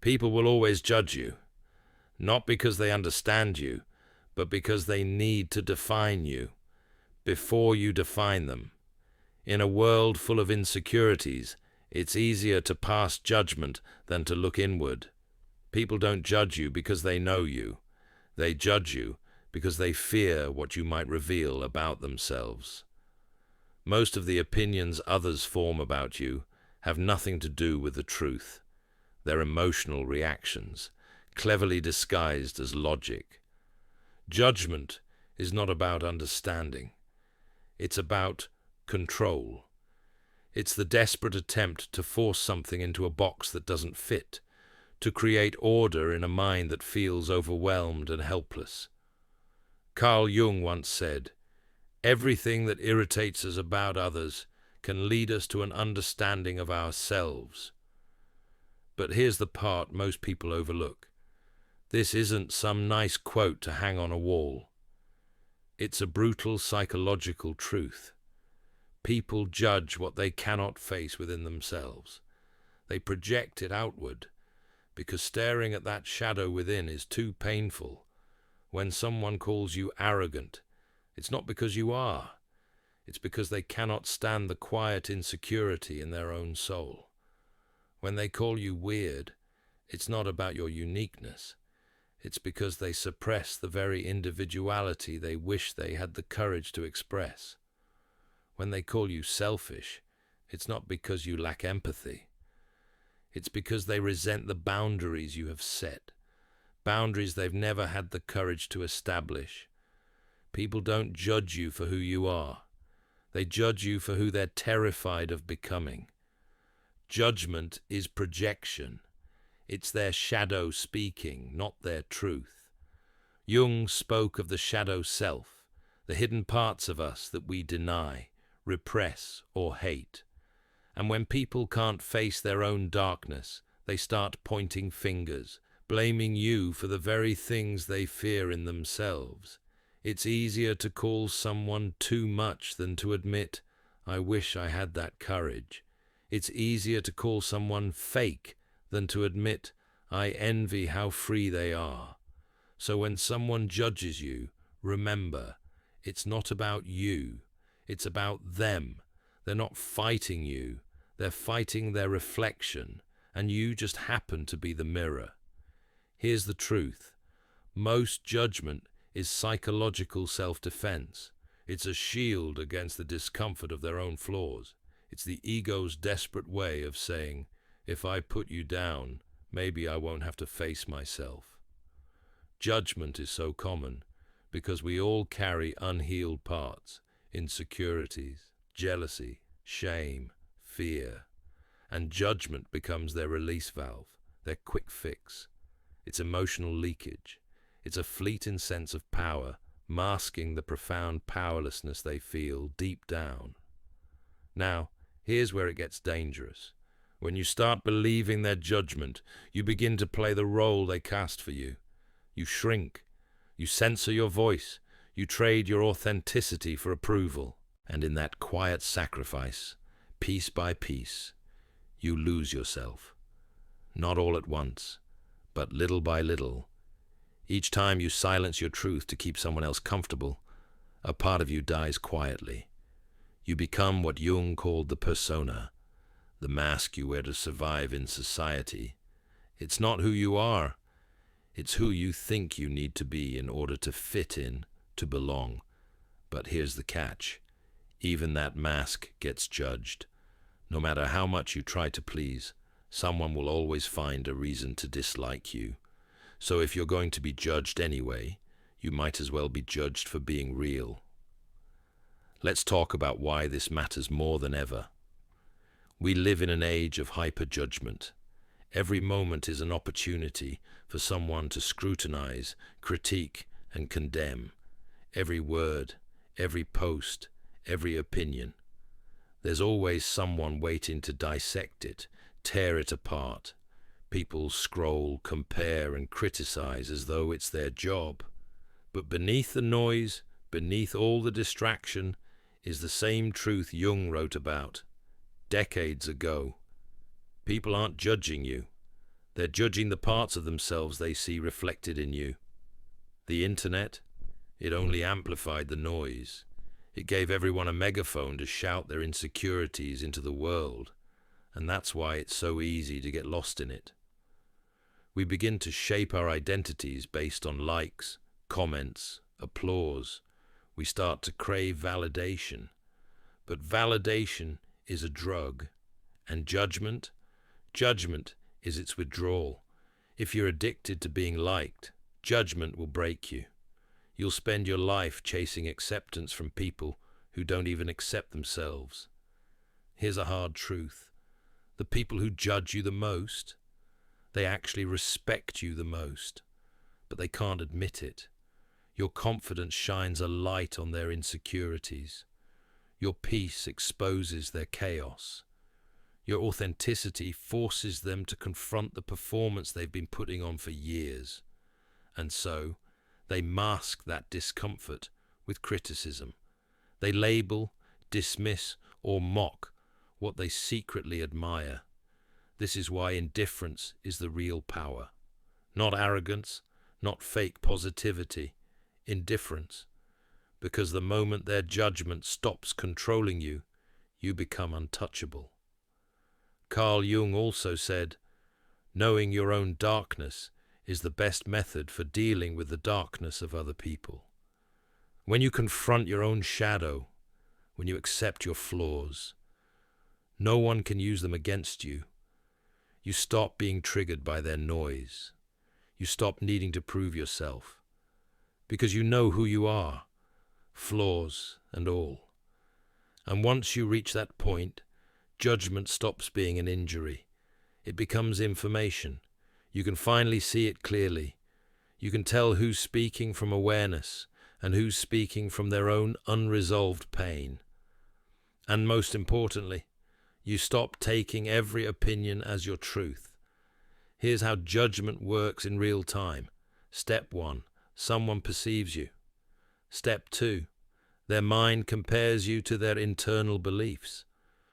People will always judge you, not because they understand you, but because they need to define you before you define them. In a world full of insecurities, it's easier to pass judgment than to look inward. People don't judge you because they know you. They judge you because they fear what you might reveal about themselves. Most of the opinions others form about you have nothing to do with the truth. They're emotional reactions, cleverly disguised as logic. Judgment is not about understanding. It's about control. It's the desperate attempt to force something into a box that doesn't fit, to create order in a mind that feels overwhelmed and helpless. Carl Jung once said, "Everything that irritates us about others can lead us to an understanding of ourselves." But here's the part most people overlook. This isn't some nice quote to hang on a wall. It's a brutal psychological truth. People judge what they cannot face within themselves. They project it outward, because staring at that shadow within is too painful. When someone calls you arrogant, it's not because you are. It's because they cannot stand the quiet insecurity in their own soul. When they call you weird, it's not about your uniqueness. It's because they suppress the very individuality they wish they had the courage to express. When they call you selfish, it's not because you lack empathy. It's because they resent the boundaries you have set, boundaries they've never had the courage to establish. People don't judge you for who you are. They judge you for who they're terrified of becoming. Judgment is projection. It's their shadow speaking, not their truth. Jung spoke of the shadow self, the hidden parts of us that we deny, repress, or hate. And when people can't face their own darkness, they start pointing fingers, blaming you for the very things they fear in themselves. It's easier to call someone too much than to admit, "I wish I had that courage." It's easier to call someone fake than to admit, "I envy how free they are." So when someone judges you, remember, it's not about you, it's about them. They're not fighting you, they're fighting their reflection, and you just happen to be the mirror. Here's the truth. Most judgment is psychological self-defense. It's a shield against the discomfort of their own flaws. It's the ego's desperate way of saying, "If I put you down, maybe I won't have to face myself." Judgment is so common because we all carry unhealed parts, insecurities, jealousy, shame, fear, and judgment becomes their release valve, their quick fix. It's emotional leakage. It's a fleeting sense of power, masking the profound powerlessness they feel deep down. Now, here's where it gets dangerous. When you start believing their judgment, you begin to play the role they cast for you. You shrink. You censor your voice. You trade your authenticity for approval. And in that quiet sacrifice, piece by piece, you lose yourself. Not all at once, but little by little. Each time you silence your truth to keep someone else comfortable, a part of you dies quietly. You become what Jung called the persona, the mask you wear to survive in society. It's not who you are. It's who you think you need to be in order to fit in, to belong. But here's the catch. Even that mask gets judged. No matter how much you try to please, someone will always find a reason to dislike you. So if you're going to be judged anyway, you might as well be judged for being real. Let's talk about why this matters more than ever. We live in an age of hyper-judgment. Every moment is an opportunity for someone to scrutinize, critique, and condemn. Every word, every post, every opinion. There's always someone waiting to dissect it, tear it apart. People scroll, compare, and criticize as though it's their job. But beneath the noise, beneath all the distraction, is the same truth Jung wrote about decades ago. People aren't judging you. They're judging the parts of themselves they see reflected in you. The internet, it only amplified the noise. It gave everyone a megaphone to shout their insecurities into the world, and that's why it's so easy to get lost in it. We begin to shape our identities based on likes, comments, applause. We start to crave validation. But validation is a drug. And judgment is its withdrawal. If you're addicted to being liked, judgment will break you. You'll spend your life chasing acceptance from people who don't even accept themselves. Here's a hard truth. The people who judge you the most, they actually respect you the most, but they can't admit it. Your confidence shines a light on their insecurities. Your peace exposes their chaos. Your authenticity forces them to confront the performance they've been putting on for years. And so, they mask that discomfort with criticism. They label, dismiss, or mock what they secretly admire. This is why indifference is the real power. Not arrogance, not fake positivity. Indifference. Because the moment their judgment stops controlling you, you become untouchable. Carl Jung also said, knowing your own darkness is the best method for dealing with the darkness of other people. When you confront your own shadow, when you accept your flaws, no one can use them against you. You stop being triggered by their noise. You stop needing to prove yourself, because you know who you are, flaws and all. And once you reach that point, judgment stops being an injury. It becomes information. You can finally see it clearly. You can tell who's speaking from awareness and who's speaking from their own unresolved pain. And most importantly, you stop taking every opinion as your truth. Here's how judgment works in real time. Step 1, someone perceives you. Step 2, their mind compares you to their internal beliefs.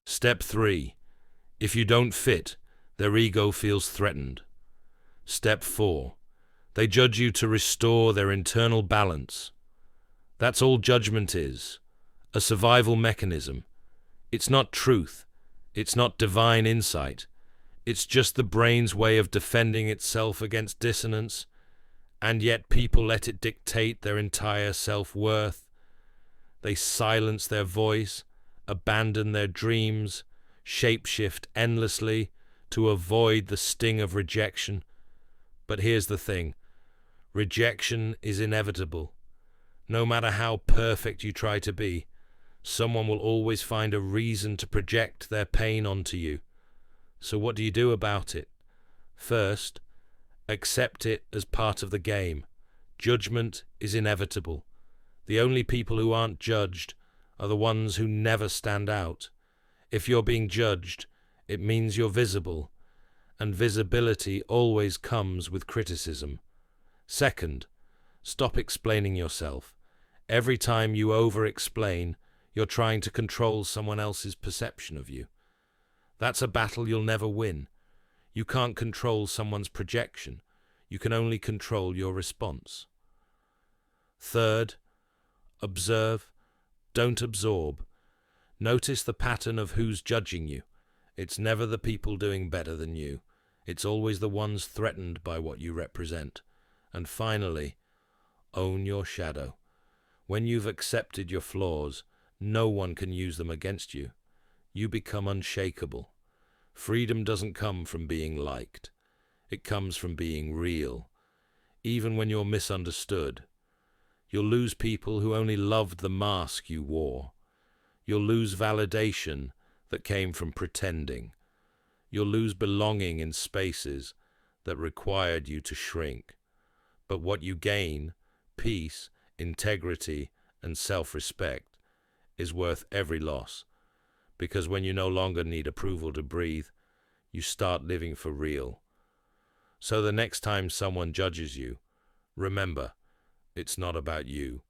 Step 3, if you don't fit, their ego feels threatened. Step 4, they judge you to restore their internal balance. That's all judgment is, a survival mechanism. It's not truth. It's not divine insight. It's just the brain's way of defending itself against dissonance, and yet people let it dictate their entire self-worth. They silence their voice, abandon their dreams, shapeshift endlessly to avoid the sting of rejection. But here's the thing. Rejection is inevitable. No matter how perfect you try to be, someone will always find a reason to project their pain onto you. So what do you do about it? First, accept it as part of the game. Judgment is inevitable. The only people who aren't judged are the ones who never stand out. If you're being judged, it means you're visible, and visibility always comes with criticism. Second, stop explaining yourself. Every time you over-explain, you're trying to control someone else's perception of you. That's a battle you'll never win. You can't control someone's projection. You can only control your response. Third, observe, don't absorb. Notice the pattern of who's judging you. It's never the people doing better than you. It's always the ones threatened by what you represent. And finally, own your shadow. When you've accepted your flaws, no one can use them against you. You become unshakable. Freedom doesn't come from being liked. It comes from being real. Even when you're misunderstood, you'll lose people who only loved the mask you wore. You'll lose validation that came from pretending. You'll lose belonging in spaces that required you to shrink. But what you gain, peace, integrity, and self-respect, is worth every loss. Because when you no longer need approval to breathe, you start living for real. So the next time someone judges you, remember, it's not about you.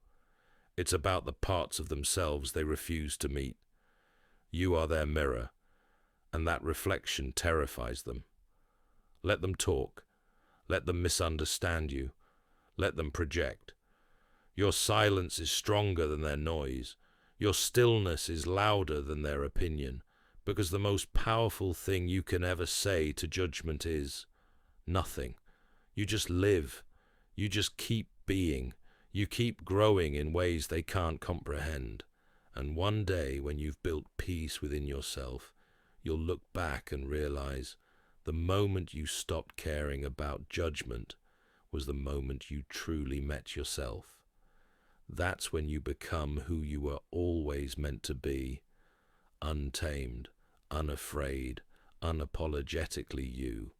It's about the parts of themselves they refuse to meet. You are their mirror, and that reflection terrifies them. Let them talk. Let them misunderstand you. Let them project. Your silence is stronger than their noise. Your stillness is louder than their opinion, because the most powerful thing you can ever say to judgment is nothing. You just live. You just keep being. You keep growing in ways they can't comprehend. And one day, when you've built peace within yourself, you'll look back and realize the moment you stopped caring about judgment was the moment you truly met yourself. That's when you become who you were always meant to be, untamed, unafraid, unapologetically you.